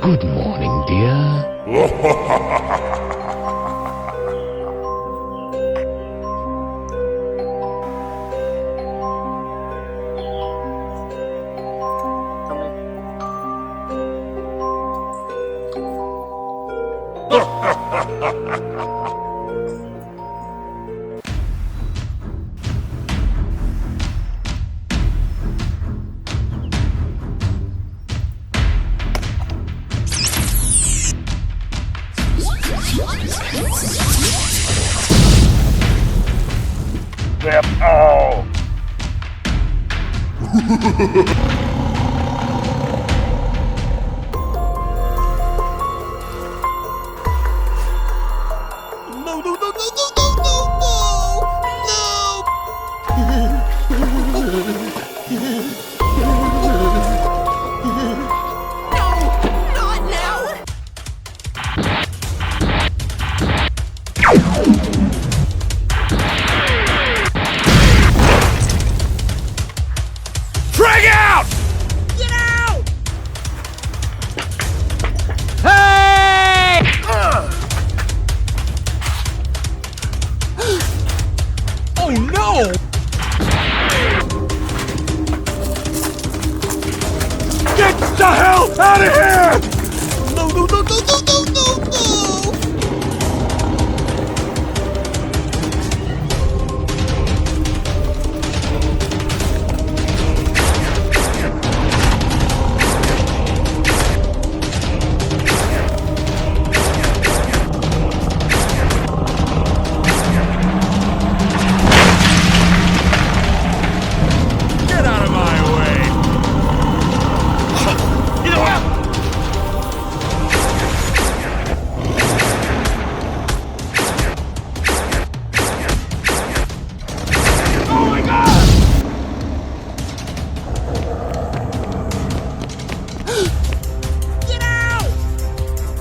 Good morning, dear.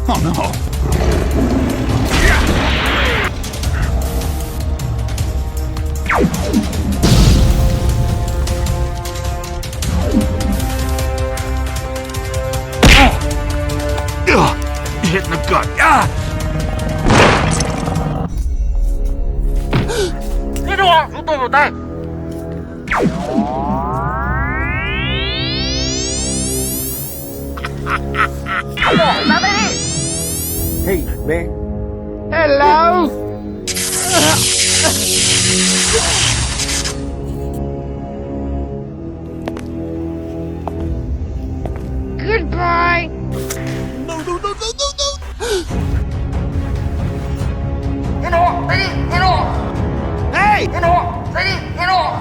Oh no! Hit in the gut. Cái đồ giúp tôi một tay. Hey, man. Hello? Goodbye. No, no, no, no, no, no. Cái đồ, đây đi, cái đồ. Hey! Cái đồ, đây đi, cái đồ.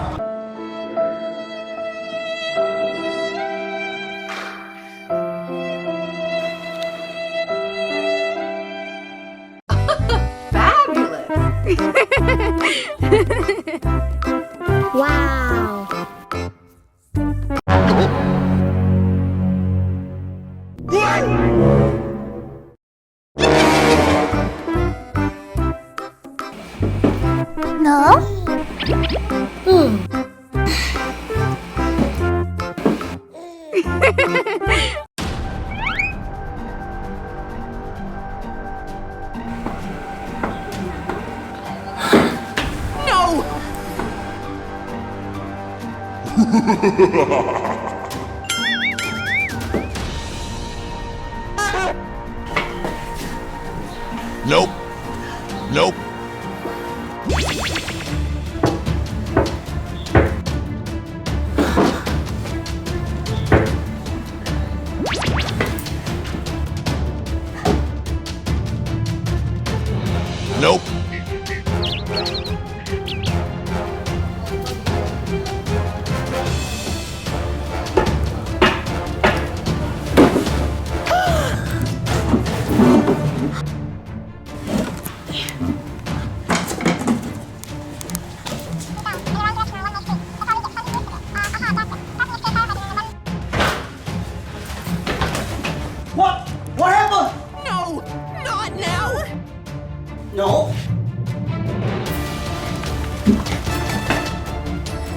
Wow. No? Nope. Nope. Nope. What? What happened? No, not now. No.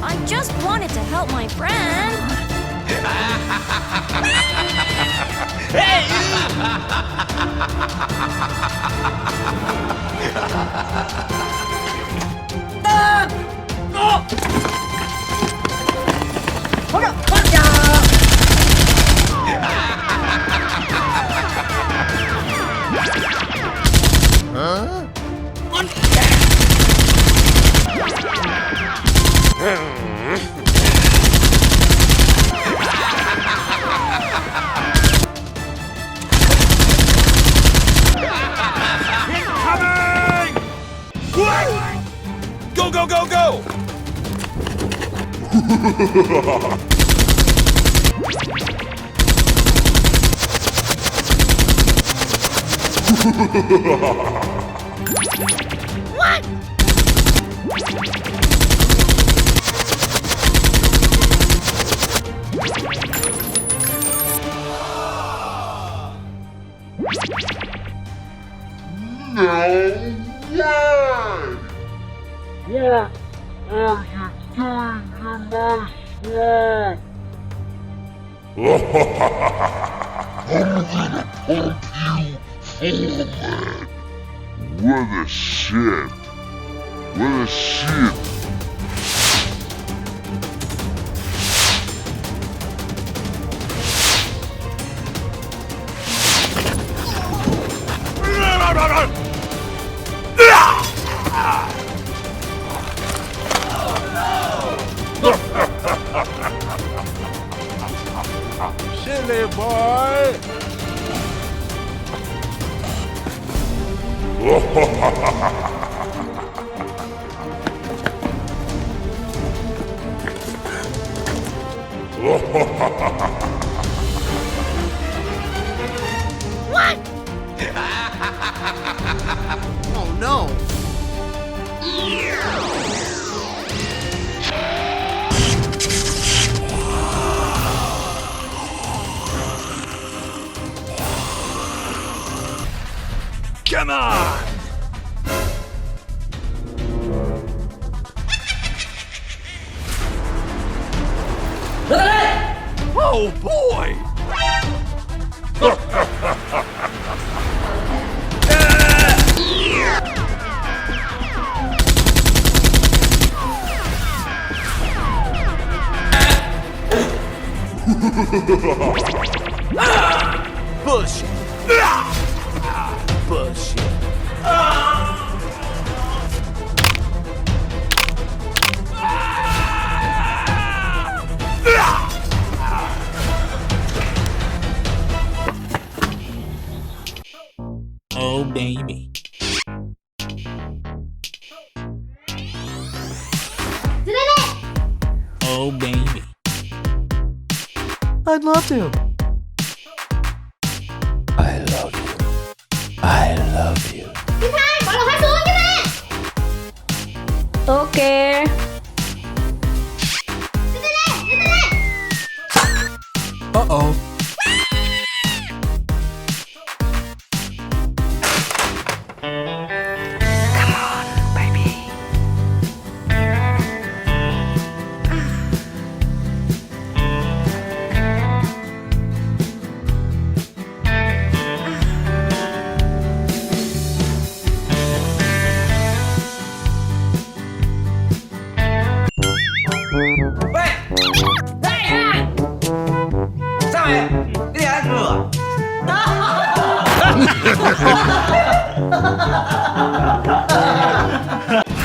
I just wanted to help my friend. Go, go, go, go! What the shit? What the shit? Silly boy! Oh no! Come on! Oh boy! Bullshit! Bullshit! Oh, baby. Oh, baby. I'd love to. I love you. I love you. Chị Thái, mọi người hãy xuống cho mẹ. Ok. Uh-oh.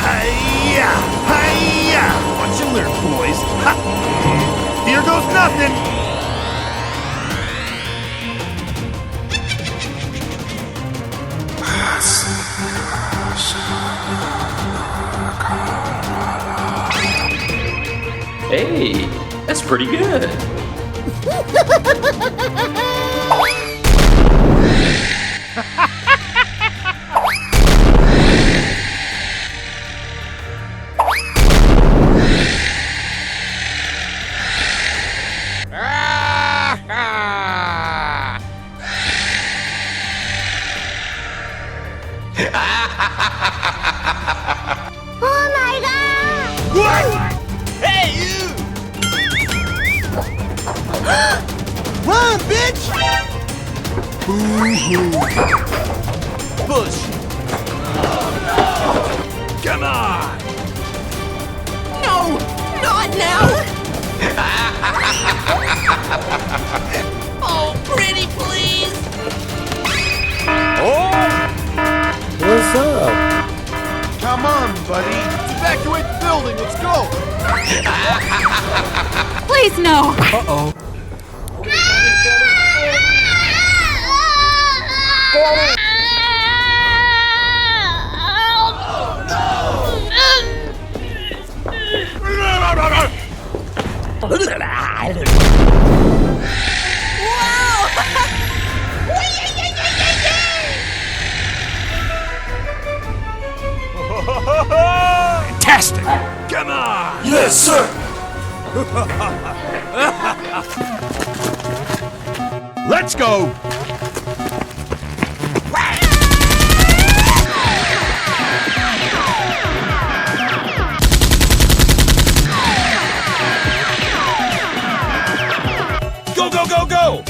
Hiya! Hiya! Watch you learn, boys. Ha! Here goes nothing! Hey, that's pretty good. Oh my god! What? Hey, you! Run, bitch! Push. Come on. No! Not now! Oh, pretty please! What's up? Come on, buddy. Evacuate the building. Let's go. Please, no. Uh-oh. Fantastic. Come on. Yes, sir. Let's go. Go, go, go, go!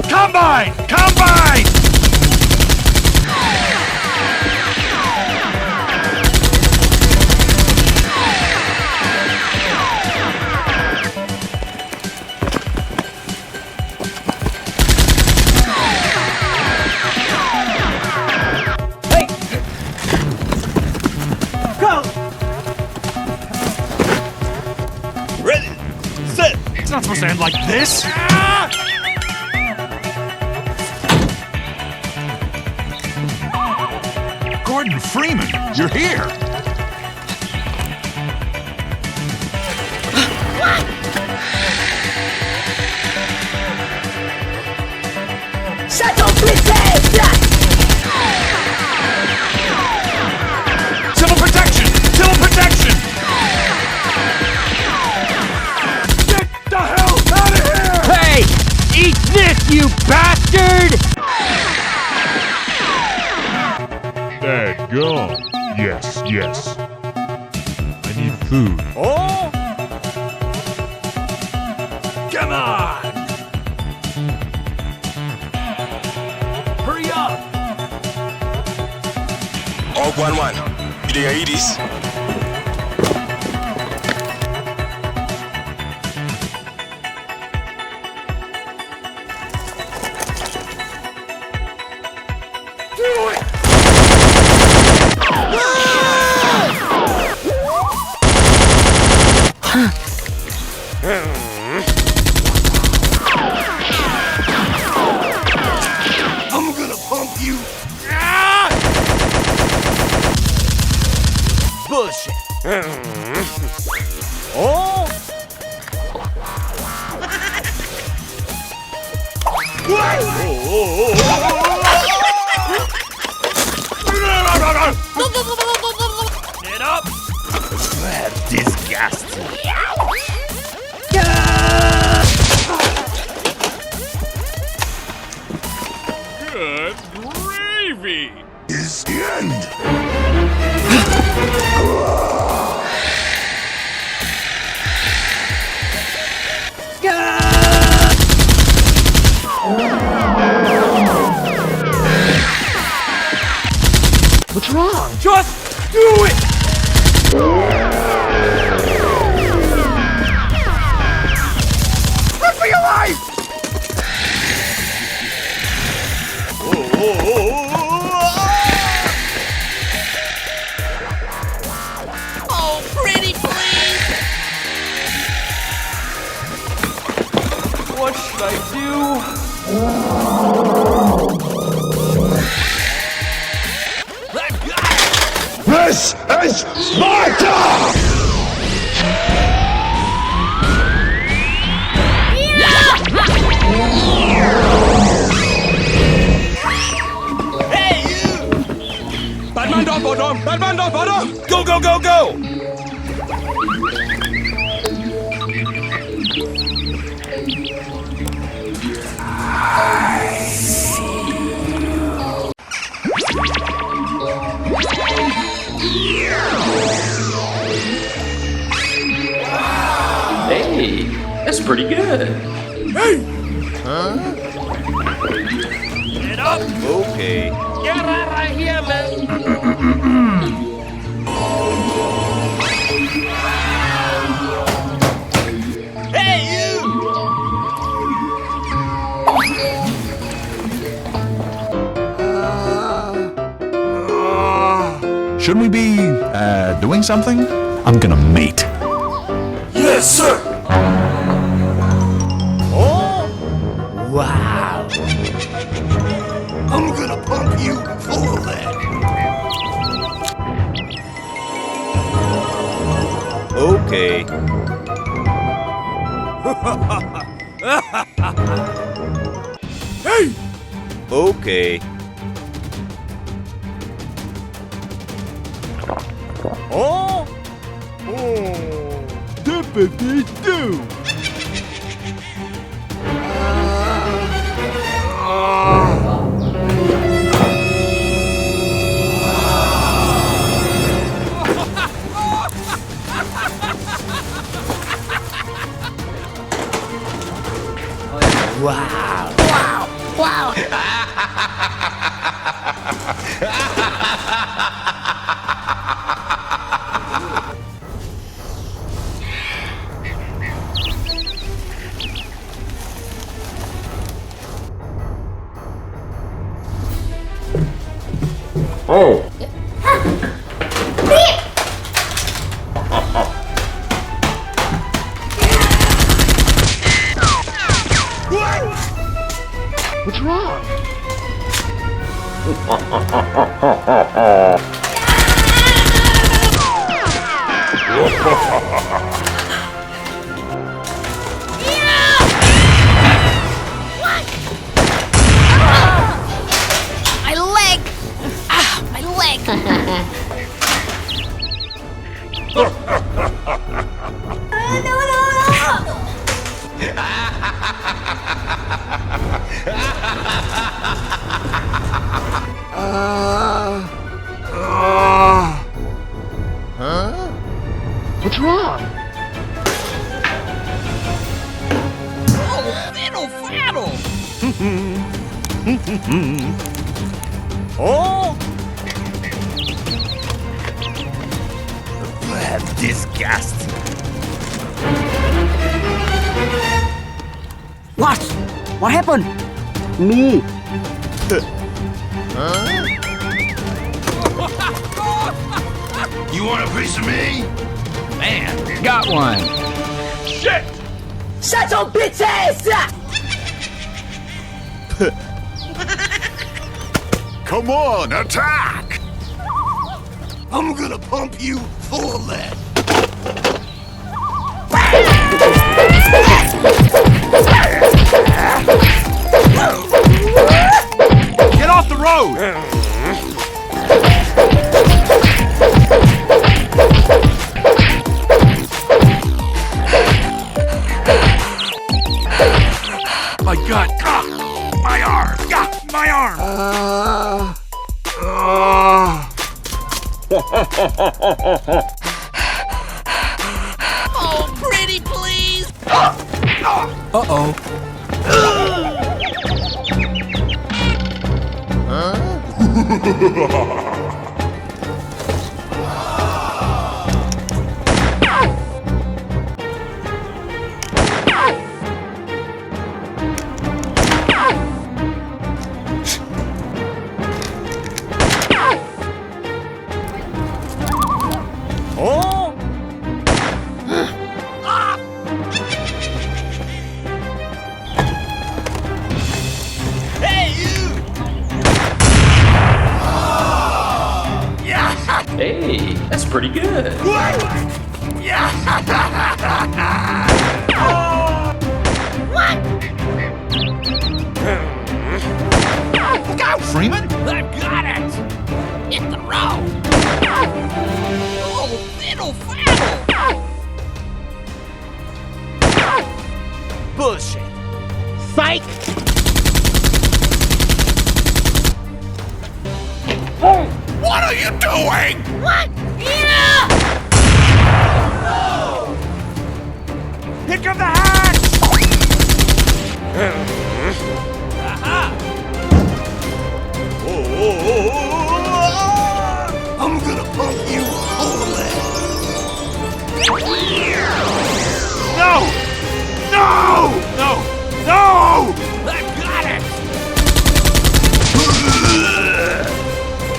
Combine! Combine! Ready, set. It's not supposed to end like this. Gordon Freeman, you're here. Civil protection! Civil protection! Get the hell out of here! Hey! Eat this, you bastard! Dadgum. Yes, yes. I need food. Oh! Come on! Hurry up! Oh, 1-1. You think I eat this? I'm gonna pump you! Bullshit! Oh! What? Get up! Disgusting! Good gravy! Is the end. What's wrong? Just do it! Run for your life! Oh, pretty please! What should I do? This is Sparta! Hey, you! Batman down, bottom! Batman down, bottom! Go, go, go, go! Hey, that's pretty good. Get up! Okay. Get out right here, man. Hey, you! Shouldn't we be, doing something? I'm gonna mate. Yes, sir! Wow. I'm gonna pump you full of that. Okay. Hey! Okay. Oh! Dippity-doo! Wow. Wow! What's wrong? My leg! Ah, my leg! What's wrong? Oh, fiddle faddle! Oh! That's disgusting. What? What happened? Me. You want a piece of me? Man, got one. Shit! Shut your bitch ass up! Come on, attack! I'm gonna pump you full of lead. Get off the road! My gut! Ah, my arm! Yeah, my arm! Oh, pretty please! Uh-oh. Oh! Hey, you! Hey, that's pretty good. Look out, Freeman! I got it! Hit the road! Oh, fiddle faddle! Bullshit! Psych! What are you doing? What? Yeah! Here come the hatch! I'm gonna pump you full of No! No! No! No! I got it!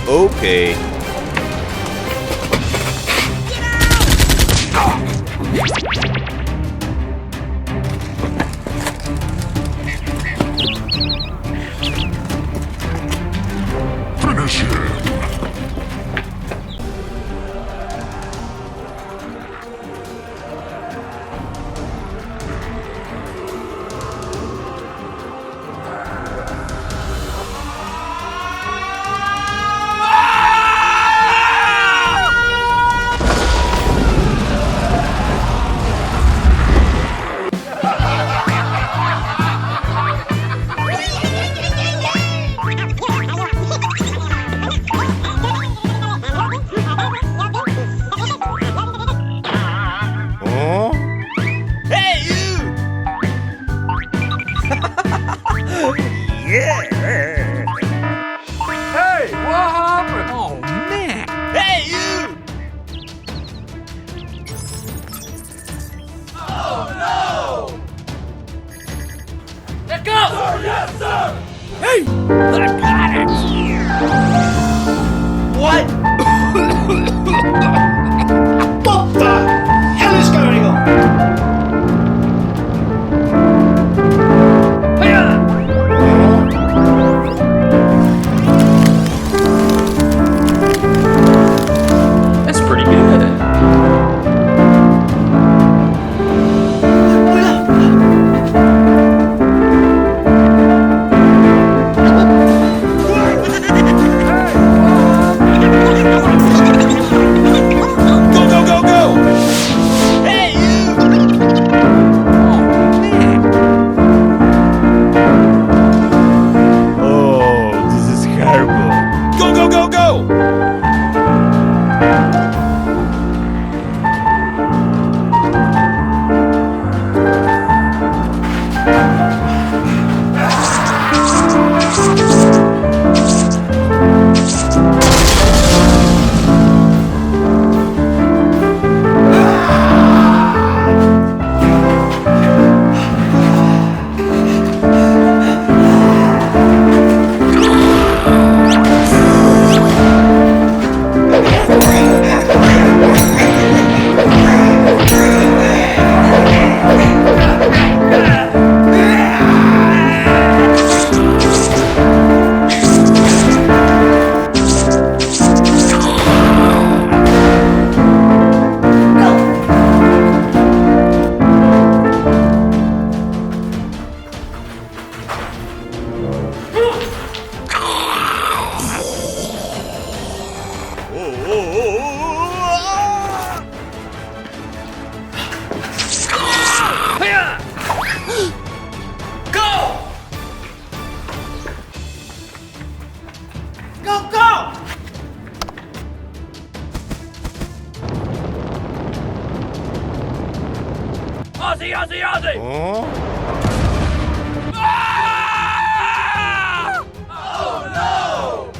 Okay. Finish him. Hey, you! Yeah! Hey, what happened? Oh, man. Hey, you! Let go! I got it! What? What the hell is going on? That's pretty good. Go, go, go, go! Hey, you! Oh, this is horrible. Go, go, go, go! Ozzy, Ozzy, Ozzy! Huh? Ah! Oh, no!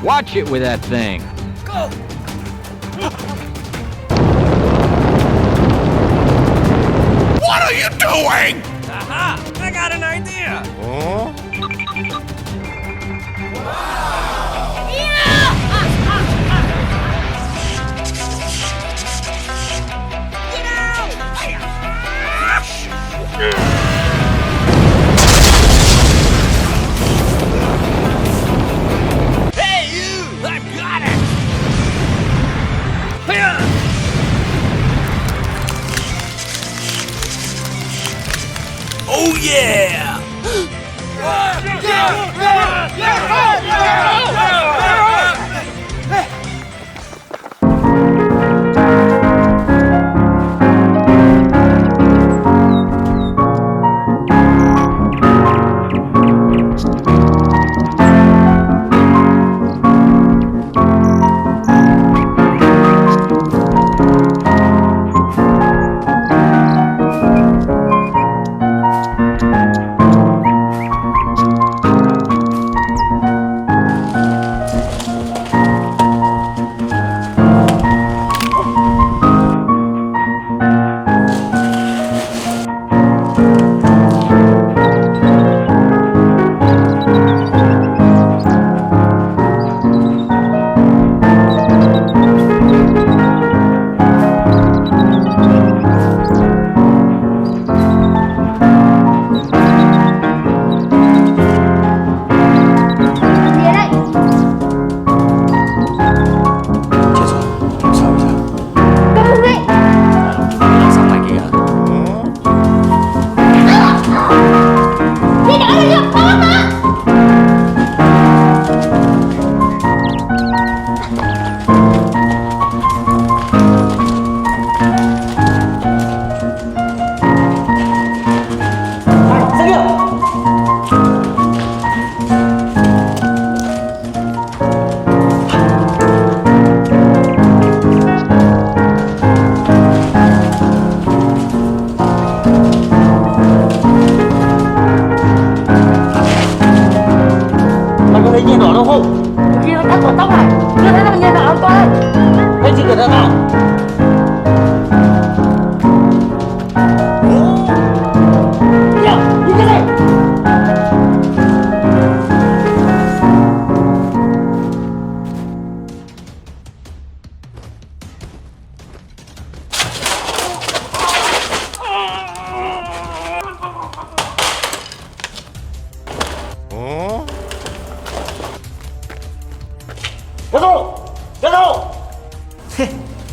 Watch it with that thing. Go! What are you doing? Aha! I got an idea! Hey, you! I got it! Here! Oh yeah!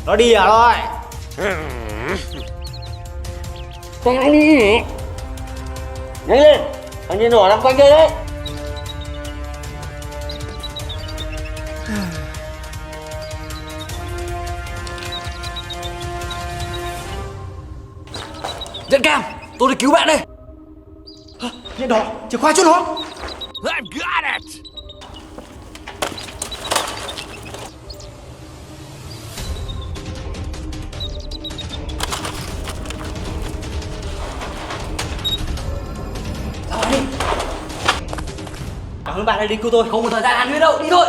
Nó đi à thôi. Nhanh đi! Nhanh lên! Thằng nhìn nổ nằm quanh đây đấy! Dẫn cam, tôi đi cứu bạn đây. Nhện đỏ, chìa khóa chỗ nó. I've got it! Đi. Cảm ơn bạn đã đi cứu tôi. Không có thời gian ăn huyết đâu, đi thôi.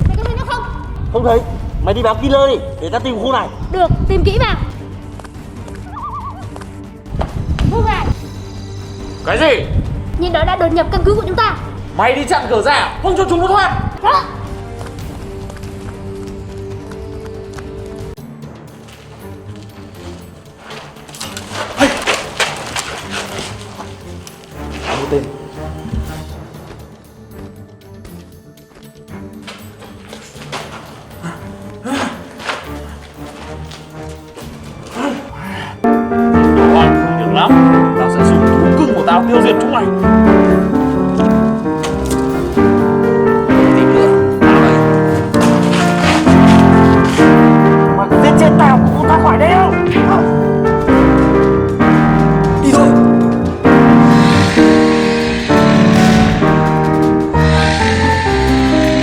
Mày có thấy nó không? Không thấy. Mày đi báo killer đi, để ta tìm khu này. Được, tìm kỹ vào. Thu vào. Cái gì? Nhìn đó đã đột nhập căn cứ của chúng ta. Mày đi chặn cửa ra, không cho chúng nó thoát. Đó. Một tên. Được lắm, tao sẽ dùng thú cưng của tao tiêu diệt chúng mày. Tìm nữa, tao đây. Mày có giết chết tao cũng không thoát khỏi đây đâu. Đi thôi.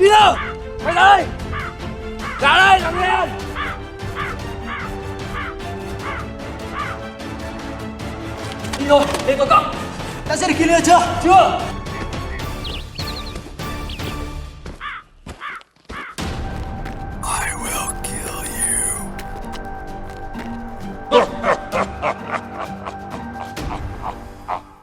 Peter, mày ra đây. Ra đây, thằng Kiên. Đi rồi, lên con cậu. Đã giết được Kiên chưa? Chưa.